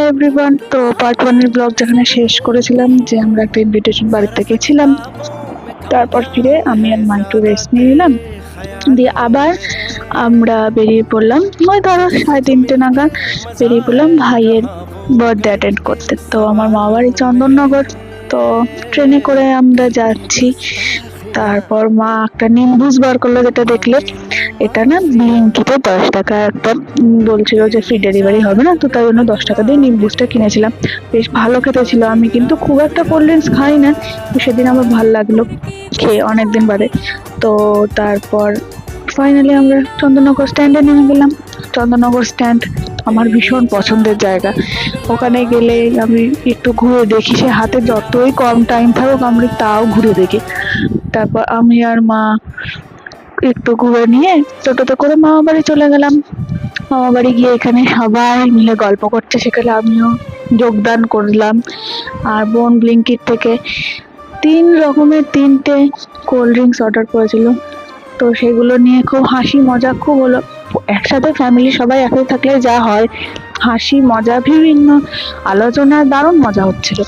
Hi everyone. তো part 1 এর blog যেখানে শেষ করেছিলাম যে আমরা একটা ইনভিটেশন বাড়িতে গেছিলাম, তারপর ফিরে আমি আর মা একটু রেস্ট নিয়ে নিলাম, দিয়ে আবার আমরা বেরিয়ে পড়লাম। ওই ধরো 3:30 নাগাদ বেরিয়ে পড়লাম ভাইয়ের বার্থডে অ্যাটেন্ড করতে। তো আমার মা বাড়ি চন্দননগর, তো ট্রেনে করে আমরা যাচ্ছি। তারপর মা একটা নিম্বুস বার করলো, যেটা দেখলে এটা না ব্লিঙ্কিতে 10 টাকা একটা বলছিল যে ফ্রি ডেলিভারি হবে না, তো তাই জন্য 10 টাকা দিয়ে নিম্বুসটা কিনেছিলাম। বেশ ভালো খেতে ছিল। আমি কিন্তু খুব একটা কোল্ড ড্রিঙ্কস খাই না, তো সেদিন আমার ভালো লাগলো খেয়ে অনেকদিন বাদে। তো তারপর ফাইনালি আমরা চন্দননগর স্ট্যান্ডে নেমে গেলাম। চন্দননগর স্ট্যান্ড আমার ভীষণ পছন্দের জায়গা। ওখানে গেলে আমি একটু ঘুরে দেখি, সে হাতে যতই কম টাইম থাকুক আমি তাও ঘুরে দেখি। তারপর আমি আর মা একটু ঘুরে নিয়ে টোটোতে করে মামা বাড়ি চলে গেলাম। মামা বাড়ি গিয়ে এখানে সবাই মিলে গল্প করছে, সেখানে আমিও যোগদান করলাম। আর বোন ব্লিঙ্কিট থেকে 3 রকমের 3টে কোল্ড ড্রিঙ্কস অর্ডার করেছিল, তো সেগুলো নিয়ে খুব হাসি মজা খুব হলো। একসাথে ফ্যামিলি সবাই একসাথে থাকলে যা হয়, হাসি মজা বিভিন্ন আলোচনা, দারুণ মজা হচ্ছিল।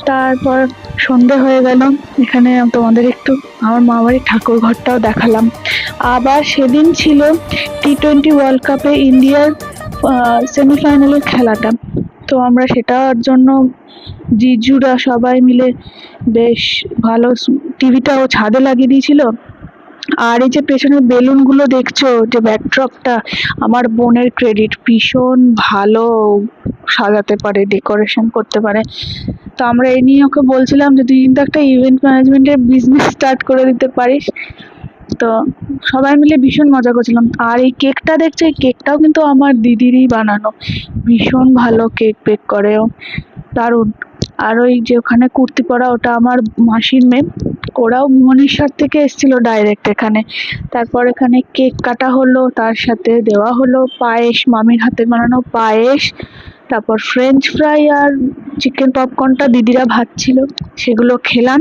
তারপর সন্ধে হয়ে গেল, এখানে তোমাদের একটু আমার মামাবাড়ির ঠাকুর ঘরটাও দেখালাম। আবার সেদিন ছিল T20 ওয়ার্ল্ড কাপে ইন্ডিয়ার সেমিফাইনালের খেলাটা, তো আমরা সেটার জন্য জিজুরা সবাই মিলে বেশ ভালো টিভিটাও ছাদে লাগিয়ে দিয়েছিল। আর এই যে পেছনে বেলুন গুলো দেখছো, যে ব্যাকড্রপটা, আমার বোনের ক্রেডিট, ভীষণ ভালো সাজাতে পারে, ডেকোরেশন করতে পারে। তো আমরা এই নিয়ে ওকে বলছিলাম যে তুই কিন্তু একটা ইভেন্ট ম্যানেজমেন্টের বিজনেস স্টার্ট করে দিতে পারিস। তো সবাই মিলে ভীষণ মজা করছিলাম। আর এই কেকটা দেখছো, এই কেকটাও কিন্তু আমার দিদিরই বানানো, ভীষণ ভালো কেক বেক করে ও, দারুণ। আর ওই যে ওখানে কুর্তি পরা, ওটা আমার মাসির মেয়ে, ওরাও ভুবনেশ্বর থেকে এসেছিল ডাইরেক্ট এখানে। তারপর এখানে কেক কাটা হলো, তার সাথে দেওয়া হলো পায়েস, মামির হাতে বানানো পায়েস। তারপর ফ্রেঞ্চ ফ্রাই আর চিকেন পপকর্নটা দিদিরা ভাজছিল, সেগুলো খেলাম।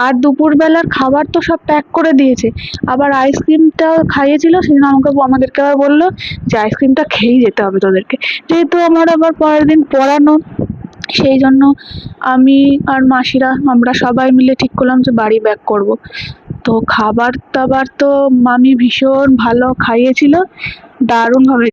আর দুপুরবেলার খাবার তো সব প্যাক করে দিয়েছে, আবার আইসক্রিমটাও খাইয়েছিল। সেদিন আমাদেরকে আবার বললো যে আইসক্রিমটা খেয়েই যেতে হবে তোদেরকে, যেহেতু আমার আবার পরের দিন পড়ানো, সেই জন্য আমি আর মাসিরা আমরা সবাই মিলে ঠিক করলাম যে বাড়ি ব্যাক করব। তো খাবার দাবার তো মামি ভীষণ ভালো খাইয়েছিল, দারুণভাবে